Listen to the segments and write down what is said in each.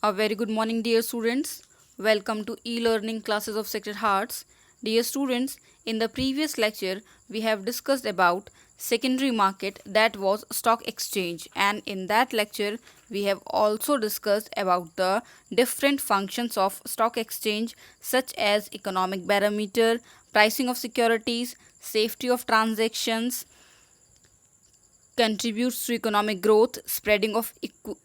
A very good morning, dear students. Welcome to e-learning classes of Sacred Hearts. Dear students, in the previous lecture, we have discussed about secondary market, that was stock exchange, and in that lecture, we have also discussed about the different functions of stock exchange such as economic barometer, pricing of securities, safety of transactions, contributes to economic growth, spreading of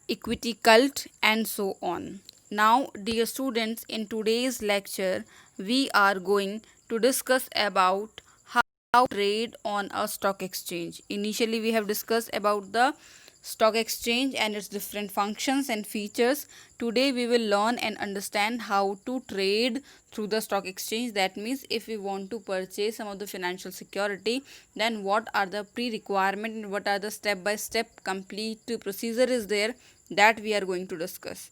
equity cult, and so on. Now, dear students, in today's lecture, we are going to discuss about how to trade on a stock exchange. Initially, we have discussed about the stock exchange and its different functions and features. Today we will learn and understand how to trade through the stock exchange. That means if we want to purchase some of the financial security, then what are the pre-requirement and what are the step-by-step complete procedure is there, that we are going to discuss.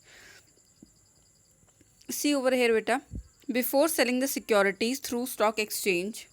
See over here, beta. Before selling the securities through stock exchange,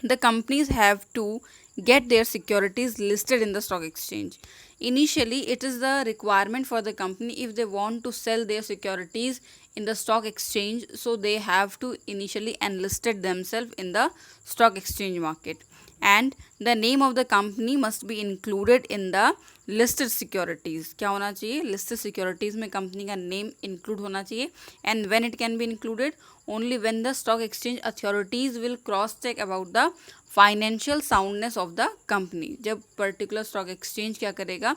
the companies have to get their securities listed in the stock exchange. Initially, it is the requirement for the company if they want to sell their securities in the stock exchange, so they have to initially enlisted themselves in the stock exchange market, and the name of the company must be included in the listed securities. क्या होना चाहिए? Listed securities में company का name include होना चाहिए. And when it can be included? Only when the stock exchange authorities will cross check about the financial soundness of the company. जब particular stock exchange क्या करेगा,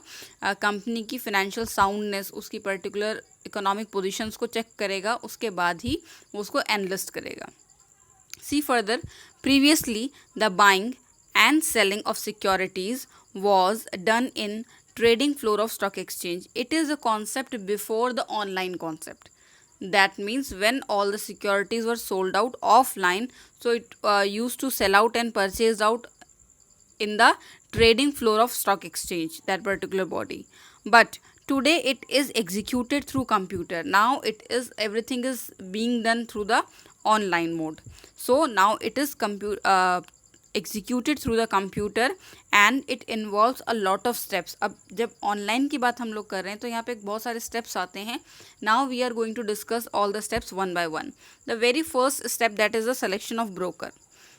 कंपनी की financial soundness, उसकी particular economic positions को check करेगा, उसके बाद ही वो उसको एनलिस्ट करेगा. See further, previously the buying and selling of securities was done in trading floor of stock exchange. It is a concept before the online concept. That means when all the securities were sold out offline, so it used to sell out and purchased out in the trading floor of stock exchange, that particular body. But today it is executed through computer. Now it is everything is being done through the online mode. So now it is executed through the computer and it involves a lot of steps. अब जब online की बात हम लोग कर रहे हैं तो यहाँ पे बहुत सारे steps आते हैं. Now we are going to discuss all the steps one by one. The very first step, that is the selection of broker.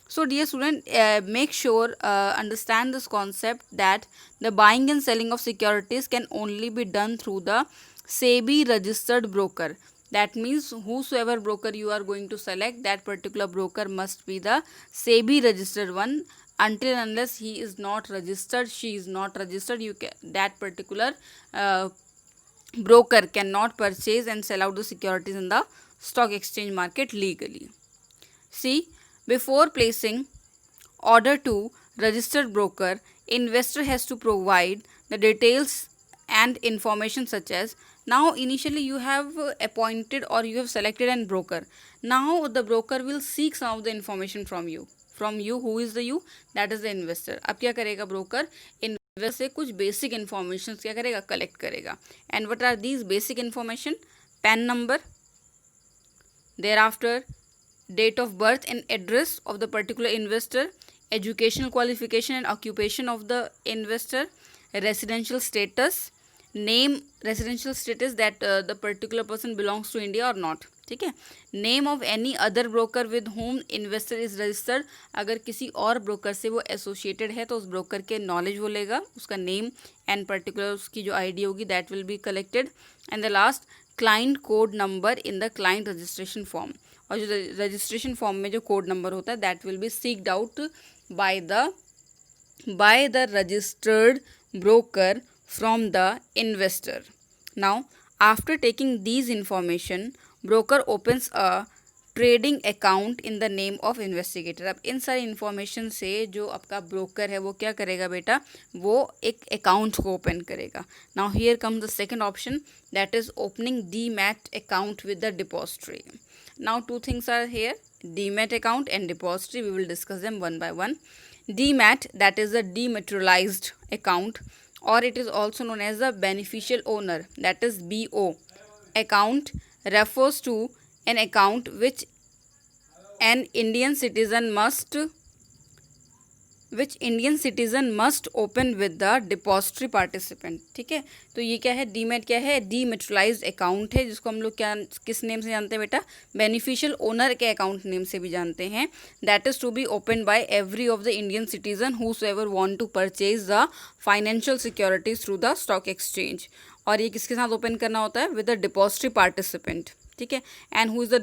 So dear student, make sure understand this concept that the buying and selling of securities can only be done through the SEBI registered broker. That means whosoever broker you are going to select, that particular broker must be the SEBI registered one. Until unless he is not registered, she is not registered, that particular broker cannot purchase and sell out the securities in the stock exchange market legally. See, before placing order to registered broker, investor has to provide the details and information such as, now initially you have appointed or you have selected an broker. Now the broker will seek some of the information from you. From you, who is the you? That is the investor. अब क्या करेगा broker? Investor से कुछ basic information क्या करेगा? Collect करेगा. And what are these basic information? PAN number. Thereafter, date of birth and address of the particular investor, educational qualification and occupation of the investor, residential status, name, residential status that the particular person belongs to India or not. ठीक है. Name of any other broker with home investor is registered. अगर किसी और broker से वो associated है तो उस ब्रोकर के नॉलेज वो लेगा, उसका नेम एंड पर्टिकुलर उसकी जो आईडी होगी that will be collected. And the last, client code number in the client registration form. और जो रजिस्ट्रेशन फॉर्म में जो कोड नंबर होता है that will be सीक्ड out by the registered broker from the investor. Now, after taking these information, broker opens a trading account in the name of investigator. अब इन सारी information से जो आपका broker है वो क्या करेगा बेटा, वो एक अकाउंट को ओपन करेगा. Now here comes the second option, that is opening demat account with the depository. Now two things are here, demat account and depository. We will discuss them one by one. Demat, that is the dematerialised account, or it is also known as the beneficial owner, that is BO account, refers to an account which an Indian citizen must which Indian citizen must open with the depository participant. ठीक है, तो ये क्या है, demat क्या है, डीमेटलाइज्ड account है, जिसको हम लोग क्या किस नेम से जानते हैं बेटा, बेनिफिशियल ओनर के अकाउंट नेम से भी जानते हैं। That is to be open by every of the Indian citizen whosoever want to purchase the financial securities through the stock exchange. और ये किसके साथ ओपन करना होता है, विद द डिपॉजिटरी पार्टिसिपेंट। ठीक है, and who is the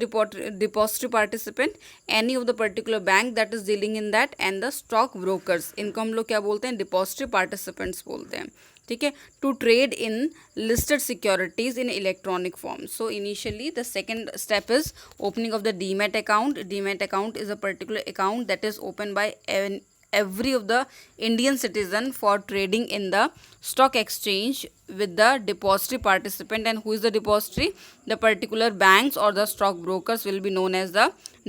depository participant, any of the particular bank that is dealing in that, and the stock brokers, इनको हम लोग क्या बोलते हैं, डिपॉजिटरी पार्टिसिपेंट्स बोलते हैं। ठीक है, to trade in listed securities in electronic form. So initially the second step is opening of the demat account. Demat account is a particular account that is opened by every of the Indian citizen for trading in the stock exchange with the depository participant. And who is the depository? The particular banks or the stock brokers will be known as the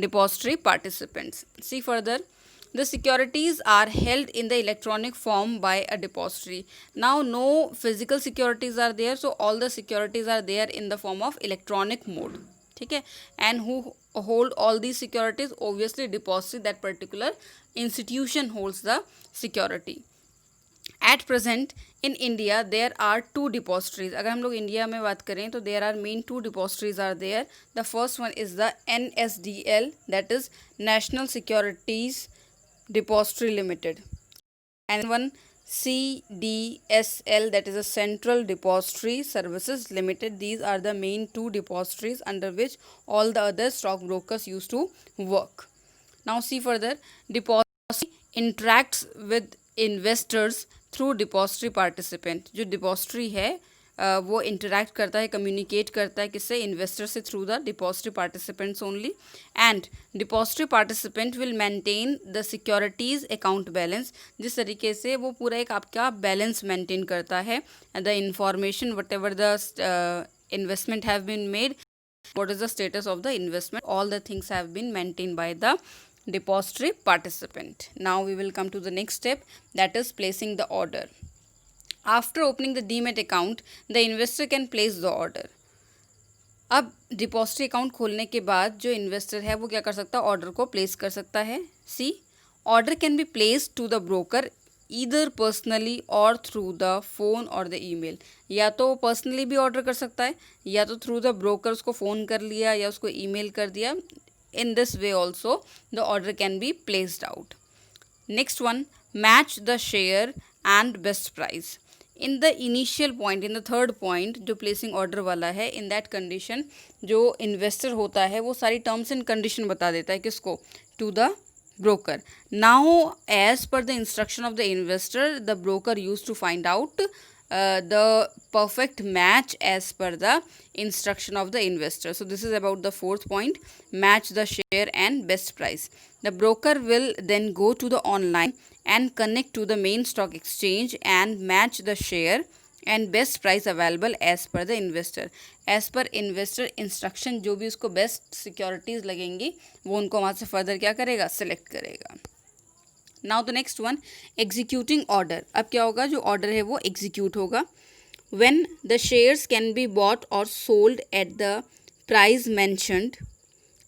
depository participants. See further. The securities are held in the electronic form by a depository. Now no physical securities are there, so all the securities are there in the form of electronic mode. ठीक है, and who hold all the securities, obviously depository, that particular institution holds the security. At present in India there are two depositories. अगर हम लोग India में बात करें तो there are main two depositories are there. The first one is the NSDL, that is National Securities Depository Limited, and one CDSL, that is a Central Depository Services Limited. These are the main two depositories under which all the other stockbrokers used to work. Now see further. Depository interacts with investors through depository participant. जो depository है वो interact करता है, communicate करता है किससे, investor से, through the depository participants only. And depository participant will maintain the securities account balance. जिस तरीके से वो पूरा एक आपका बैलेंस मेंटेन करता है, the information whatever the investment have been made, what is the status of the investment, all the things have been maintained by the depository participant. Now we will come to the next step, that is placing the order. After opening the demat account, the investor can place the order. अब depository account खोलने के बाद जो investor है वो क्या कर सकता है, ऑर्डर को प्लेस कर सकता है। See, order can be placed to the broker either personally or through the phone or the email. या तो पर्सनली भी ऑर्डर कर सकता है, या तो थ्रू द ब्रोकर उसको फ़ोन कर लिया या उसको ईमेल कर दिया। In this way also the order can be placed out. Next one, match the share and best price. In the initial point, in the third point जो placing order वाला है, इन दैट कंडीशन जो investor होता है वो सारी terms and condition बता देता है किसको, to the broker. Now as per the instruction of the investor, the broker used to find out the perfect match as per the instruction of the investor. So this is about the fourth point, match the share and best price. The broker will then go to the online and connect to the main stock exchange and match the share and best price available as per the investor. As per investor instruction जो भी उसको best securities लगेंगी वो उनको वहाँ से further क्या करेगा, select करेगा. Now the next one, executing order. अब क्या होगा, जो order है वो execute होगा. When the shares can be bought or sold at the price mentioned,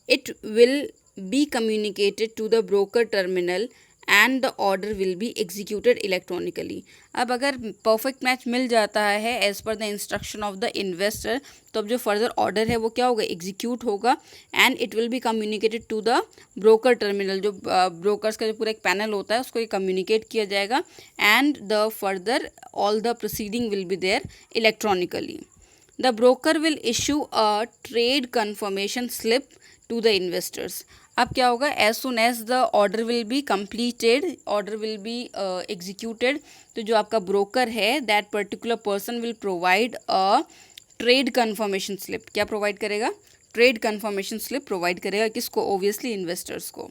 it will be communicated to the broker terminal and the order will be executed electronically. अब अगर perfect match मिल जाता है as per the instruction of the investor, तो अब जो further order है वो क्या होगा, execute होगा and it will be communicated to the broker terminal. जो brokers का जो पूरा एक panel होता है उसको ये communicate किया जाएगा and the further all the proceeding will be there electronically. The broker will issue a trade confirmation slip to the investors. अब क्या होगा, as soon as the order will be completed, order will be executed, तो जो आपका broker है that particular person will provide a trade confirmation slip. क्या provide करेगा, trade confirmation slip provide करेगा किसको, ओबियसली इन्वेस्टर्स को.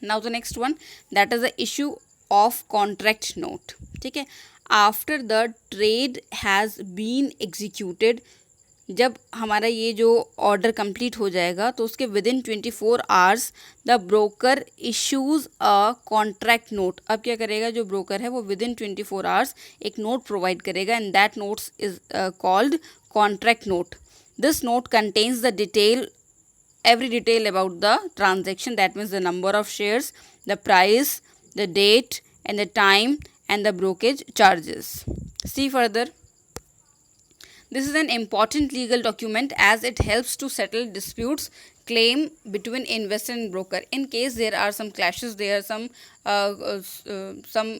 Now the next one, that is the issue of contract note. ठीक है, after the trade has been executed, जब हमारा ये जो ऑर्डर कंप्लीट हो जाएगा तो उसके within 24 hours the broker issues a contract note. अब क्या करेगा, जो ब्रोकर है वो विदिन 24 आवर्स एक नोट प्रोवाइड करेगा and that notes is called contract note. This note contains the detail, every detail about the transaction, that means the number of shares, the price, the date and the time and the brokerage charges. See further. This is an important legal document as it helps to settle disputes claim between investor and broker. In case there are some clashes, there are some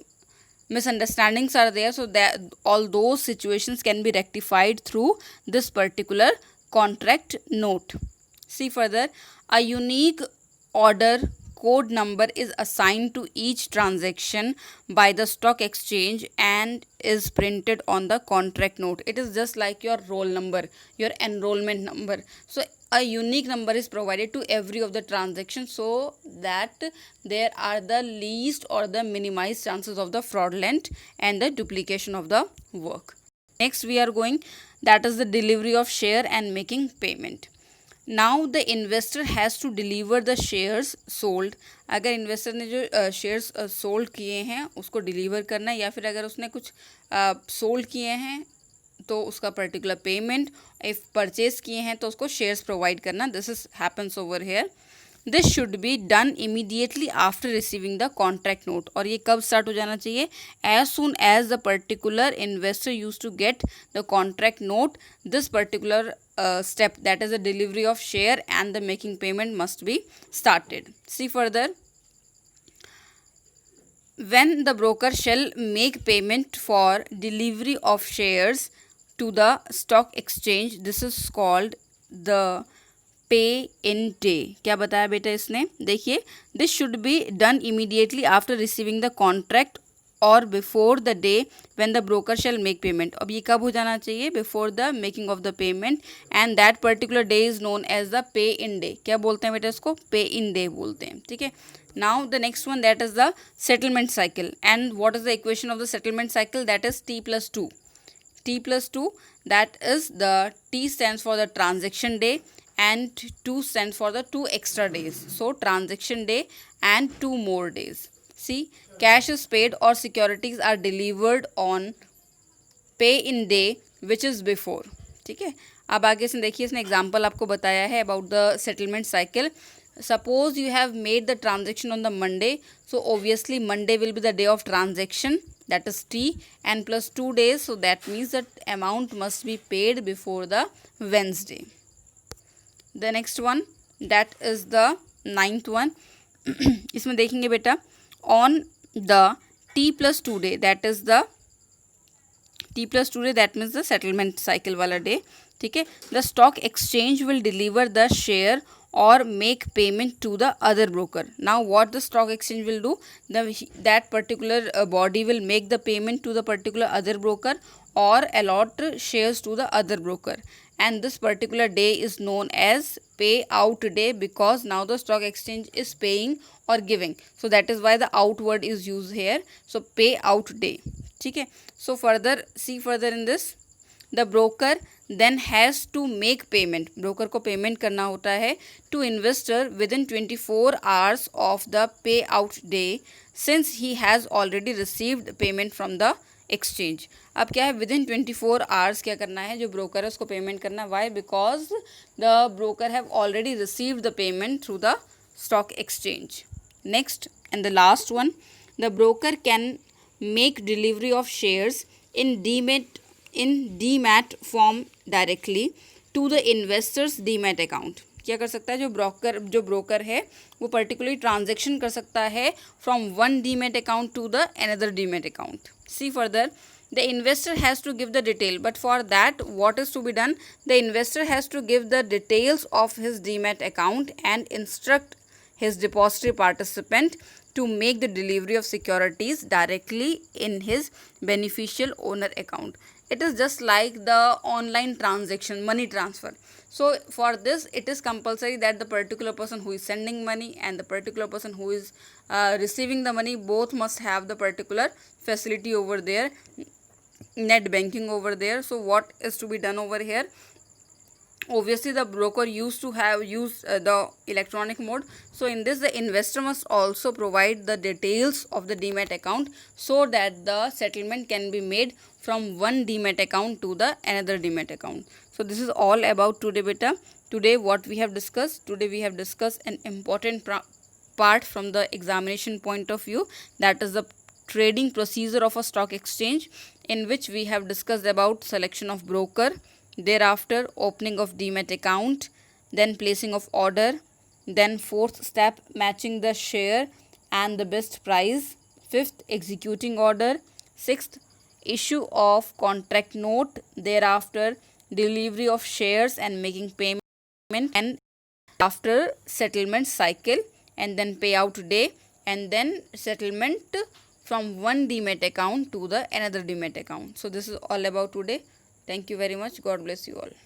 misunderstandings are there, so that all those situations can be rectified through this particular contract note. See further. A unique order code number is assigned to each transaction by the stock exchange and is printed on the contract note. It is just like your roll number, your enrollment number. So a unique number is provided to every of the transactions so that there are the least or the minimized chances of the fraudulent and the duplication of the work. Next we are going, that is the delivery of share and making payment. Now the investor has to deliver the shares sold. अगर investor ने जो shares sold किए हैं उसको deliver करना है, या फिर अगर उसने कुछ सोल्ड किए हैं तो उसका पर्टिकुलर पेमेंट, इफ़ परचेज किए हैं तो उसको शेयर्स प्रोवाइड करना. This is happens over here. This should be done immediately after receiving the contract note. और ये कब स्टार्ट हो जाना चाहिए? As soon as the particular investor use to get the contract note, this particular step, that is the delivery of share and the making payment must be started. See further. When the broker shall make payment for delivery of shares to the stock exchange, this is called the pay in day. क्या बताया बेटा इसने? देखिए, this should be done immediately after receiving the contract और before the day when the broker shall make payment. अब ये कब हो जाना चाहिए? Before the making of the payment, and that particular day is known as the pay in day. क्या बोलते हैं बेटा इसको? पे इन डे बोलते हैं. ठीक है. Now the next one, that is the settlement cycle. And what is the equation of the settlement cycle? That is T+2. T+2, that is the T stands for the transaction day and 2 stands for the 2 extra days. So transaction day and 2 more days. See, cash is paid or securities are delivered on pay in day which is before. ठीक है. अब आगे से देखिए, इसने example आपको बताया है about the settlement cycle. Suppose you have made the transaction on the Monday, so obviously Monday will be the day of transaction, that is T, and plus 2 days, so that means that amount must be paid before the Wednesday. The next one, that is the 9th one. इसमें देखेंगे बेटा, on the T+2 day, that is the T+2 day, that means the settlement cycle वाला day. ठीक है. The stock exchange will deliver the share or make payment to the other broker. Now what the stock exchange will do, that particular body will make the payment to the particular other broker or allot shares to the other broker, and this particular day is known as payout day because now the stock exchange is paying or giving, so that is why the out word is used here. So payout day. ठीक है. So further, see further in this, the broker then has to make payment. broker को payment करना होता है to investor within 24 hours of the payout day since he has already received payment from the exchange. अब क्या है? within 24 hours क्या करना है? जो broker है उसको payment करना. why? because the broker have already received the payment through the stock exchange. Next and the last one, the broker can make delivery of shares in demat form directly to the investors demat account. क्या कर सकता है? जो broker है वो particularly transaction कर सकता है from one demat account to the another demat account. See further, the investor has to give the detail, but for that what is to be done? The investor has to give the details of his demat account and instruct his depository participant to make the delivery of securities directly in his beneficial owner account. It is just like the online transaction, money transfer. So for this it is compulsory that the particular person who is sending money and the particular person who is receiving the money both must have the particular facility over there, net banking over there. So what is to be done over here? Obviously the broker used to have used the electronic mode, so in this the investor must also provide the details of the demat account so that the settlement can be made from one demat account to the another demat account. So this is all about today beta. Today what we have discussed, we have discussed an important part from the examination point of view, that is the trading procedure of a stock exchange, in which we have discussed about selection of broker, thereafter opening of demat account, then placing of order, then fourth step matching the share and the best price, fifth executing order, sixth issue of contract note, thereafter delivery of shares and making payment, and after settlement cycle, and then payout day, and then settlement from one demat account to the another demat account. So this is all about today. Thank you very much. God bless you all.